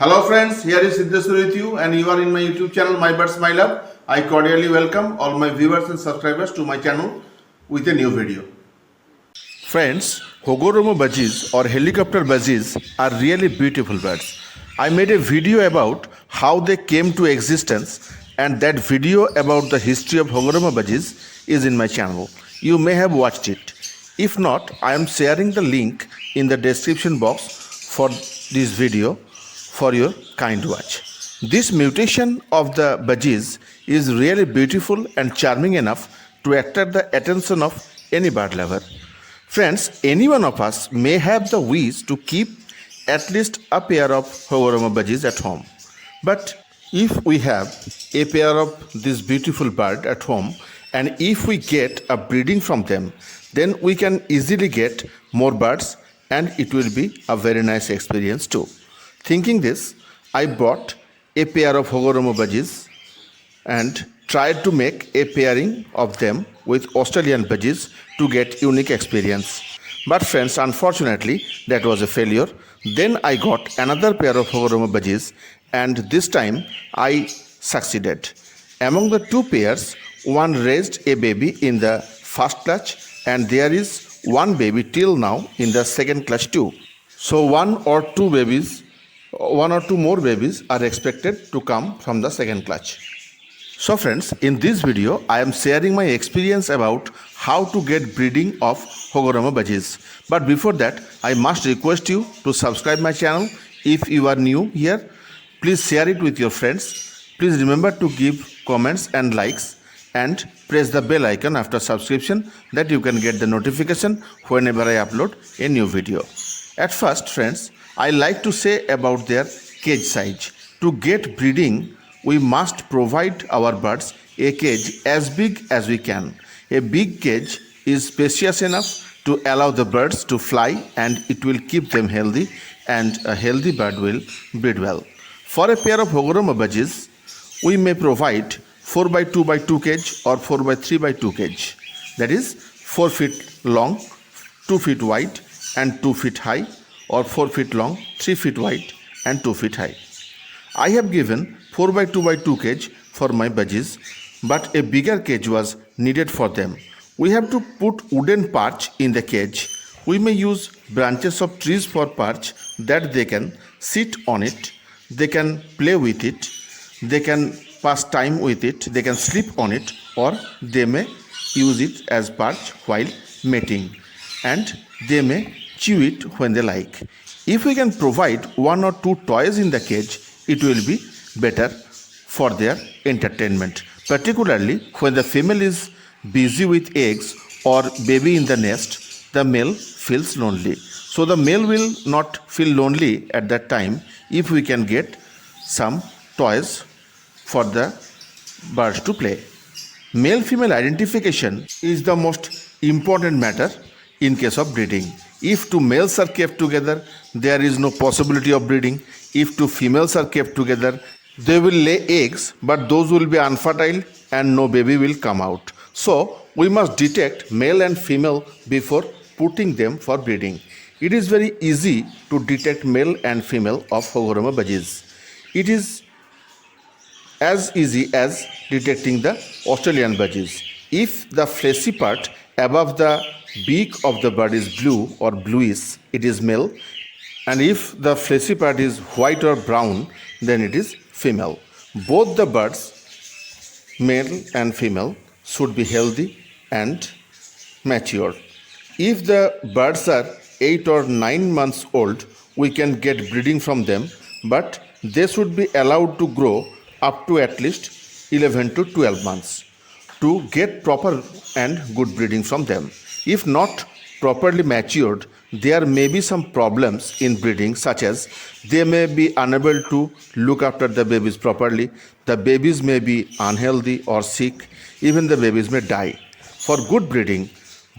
Hello friends, here is Siddheswar with you and you are in my YouTube channel My Birds My Love. I cordially welcome all my viewers and subscribers to my channel with a new video. Friends, Hogoromo Budgies or helicopter budgies are really beautiful birds. I made a video about how they came to existence and that video about the history of Hogoromo Budgies is in my channel. You may have watched it. If not, I am sharing the link in the description box for this video for your kind watch. This mutation of the budgies is really beautiful and charming enough to attract the attention of any bird lover. Friends, any one of us may have the wish to keep at least a pair of Hogoromo budgies at home. But if we have a pair of this beautiful bird at home and if we get a breeding from them, then we can easily get more birds and it will be a very nice experience too. Thinking this, I bought a pair of Hogoromo budgies and tried to make a pairing of them with Australian budgies to get unique experience. But friends, unfortunately, that was a failure. Then I got another pair of Hogoromo budgies and this time I succeeded. Among the two pairs, one raised a baby in the first clutch and there is one baby till now in the second clutch too. So one or two more babies are expected to come from the second clutch. So friends, in this video I am sharing my experience about how to get breeding of Hogoromo budgies. But before that, I must request you to subscribe my channel. If you are new here, please share it with your friends. Please remember to give comments and likes and press the bell icon after subscription that you can get the notification whenever I upload a new video. At first, friends, I like to say about their cage size. To get breeding, we must provide our birds a cage as big as we can. A big cage is spacious enough to allow the birds to fly and it will keep them healthy and a healthy bird will breed well. For a pair of Hogoromo budgies, we may provide 4x2x2 cage or 4x3x2 cage. That is 4 feet long, 2 feet wide and 2 feet high, or 4 feet long, 3 feet wide and 2 feet high. I have given 4x2x2 cage for my budgies, but a bigger cage was needed for them. We have to put wooden perch in the cage. We may use branches of trees for perch that they can sit on it, they can play with it, they can pass time with it, they can sleep on it, or they may use it as perch while mating, and they may chew it when they like. If we can provide one or two toys in the cage, it will be better for their entertainment, particularly when the female is busy with eggs or baby in the nest, the male feels lonely. So the male will not feel lonely at that time if we can get some toys for the birds to play. Male-female identification is the most important matter in case of breeding. If two males are kept together, there is no possibility of breeding. If two females are kept together, they will lay eggs, but those will be unfertile and no baby will come out. So, we must detect male and female before putting them for breeding. It is very easy to detect male and female of Hogoromo budgies. It is as easy as detecting the Australian budgies. If the fleshy part above the beak of the bird is blue or bluish, it is male, and if the fleshy part is white or brown, then it is female. Both the birds, male and female, should be healthy and mature. If the birds are 8 or 9 months old, we can get breeding from them, but they should be allowed to grow up to at least 11 to 12 months to get proper and good breeding from them. If not properly matured, there may be some problems in breeding, such as they may be unable to look after the babies properly, the babies may be unhealthy or sick, even the babies may die. For good breeding,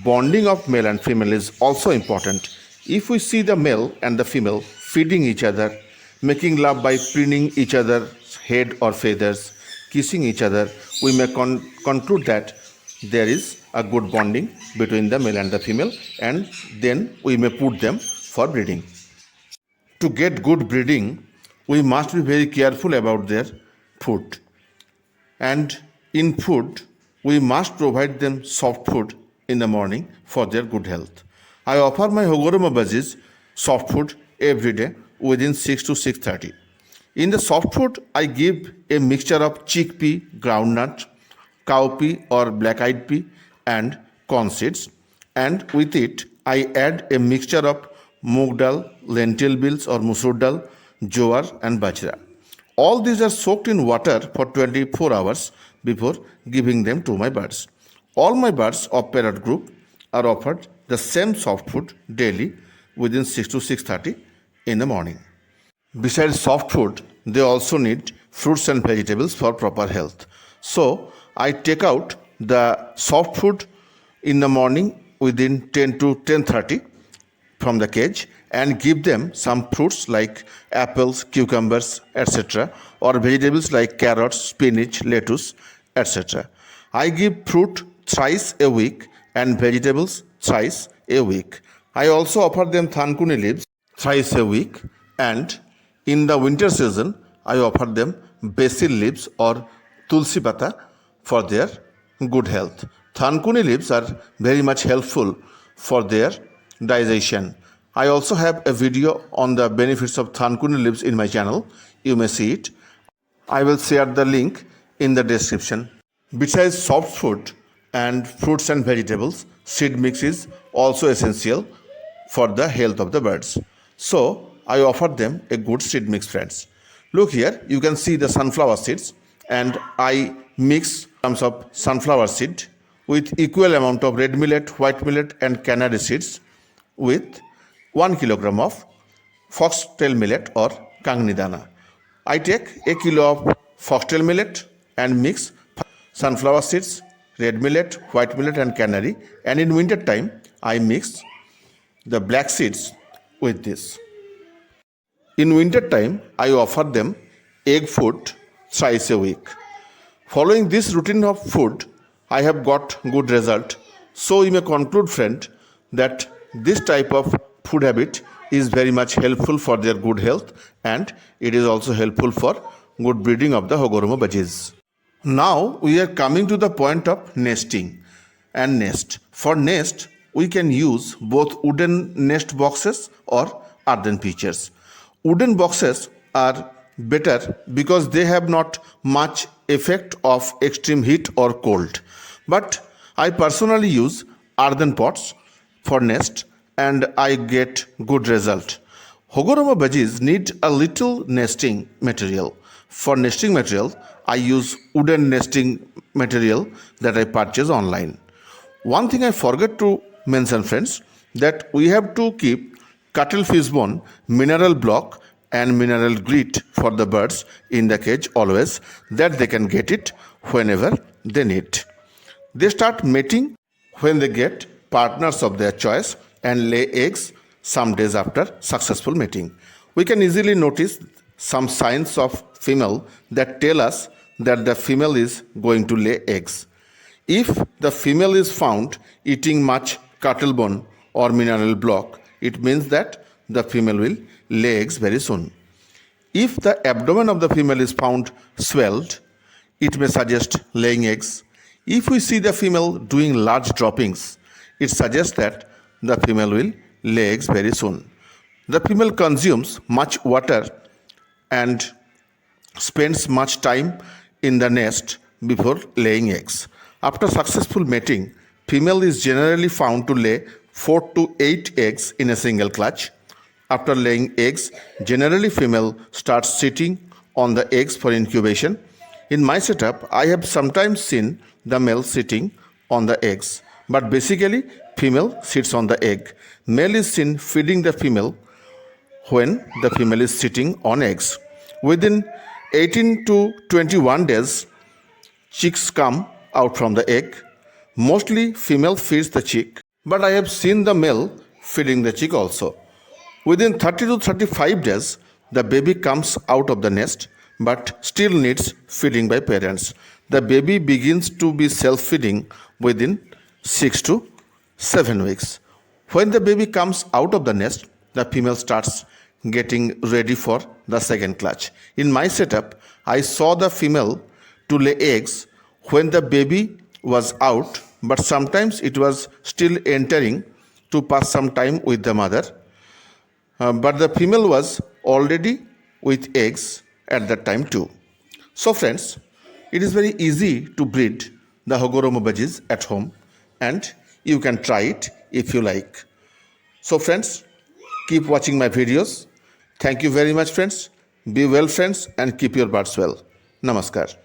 bonding of male and female is also important. If we see the male and the female feeding each other, making love by preening each other's head or feathers, kissing each other, we may conclude that there is a good bonding between the male and the female, and then we may put them for breeding. To get good breeding, we must be very careful about their food. And in food, we must provide them soft food in the morning for their good health. I offer my Hogoromo Budgies soft food every day within 6 to 6:30. In the soft food, I give a mixture of chickpea, groundnut, cowpea or black-eyed pea and corn seeds, and with it I add a mixture of moong dal, lentil beans or musur dal, jowar and bajra. All these are soaked in water for 24 hours before giving them to my birds. All my birds of parrot group are offered the same soft food daily within 6 to 6:30 in the morning. Besides soft food, they also need fruits and vegetables for proper health. So I take out the soft food in the morning within 10 to 10:30 from the cage and give them some fruits like apples, cucumbers, etc., or vegetables like carrots, spinach, lettuce, etc. I give fruit thrice a week and vegetables thrice a week. I also offer them Thankuni leaves thrice a week, and in the winter season I offer them basil leaves or tulsi pata for their good health. Thankuni leaves are very much helpful for their digestion. I also have a video on the benefits of Thankuni leaves in my channel. You may see it. I will share the link in the description. Besides soft food and fruits and vegetables, seed mix is also essential for the health of the birds. So I offer them a good seed mix, friends. Look here, you can see the sunflower seeds, and I mix grams of sunflower seed with equal amount of red millet, white millet and canary seeds with 1 kilogram of foxtail millet or kangni dana. I take a kilo of foxtail millet and mix sunflower seeds, red millet, white millet and canary, and in winter time I mix the black seeds with this. In winter time I offer them egg food thrice a week. Following this routine of food, I have got good result. So you may conclude, friend, that this type of food habit is very much helpful for their good health, and it is also helpful for good breeding of the Hogoromo Budgies. Now we are coming to the point of nesting and nest. For nest, we can use both wooden nest boxes or earthen pitchers. Wooden boxes are better because they have not much effect of extreme heat or cold. But I personally use earthen pots for nest and I get good result. Hogoromo Budgies need a little nesting material. For nesting material, I use wooden nesting material that I purchase online. One thing I forget to mention, friends, that we have to keep cuttlefish bone, mineral block and mineral grit for the birds in the cage always, that they can get it whenever they need. They start mating when they get partners of their choice and lay eggs some days after successful mating. We can easily notice some signs of female that tell us that the female is going to lay eggs. If the female is found eating much cuttlebone or mineral block, it means that the female will lay eggs very soon. If the abdomen of the female is found swelled, it may suggest laying eggs. If we see the female doing large droppings, it suggests that the female will lay eggs very soon. The female consumes much water and spends much time in the nest before laying eggs. After successful mating, female is generally found to lay 4 to 8 eggs in a single clutch. After laying eggs, generally female starts sitting on the eggs for incubation. In my setup, I have sometimes seen the male sitting on the eggs, but basically female sits on the egg. Male is seen feeding the female when the female is sitting on eggs. Within 18 to 21 days, chicks come out from the egg. Mostly female feeds the chick, but I have seen the male feeding the chick also. Within 30 to 35 days, the baby comes out of the nest but still needs feeding by parents. The baby begins to be self-feeding within 6 to 7 weeks. When the baby comes out of the nest, the female starts getting ready for the second clutch. In my setup, I saw the female to lay eggs when the baby was out, but sometimes it was still entering to pass some time with the mother. But the female was already with eggs at that time too. So friends, it is very easy to breed the Hogoromo Budgies at home, and you can try it if you like. So friends, keep watching my videos. Thank you very much friends. Be well friends and keep your birds well. Namaskar.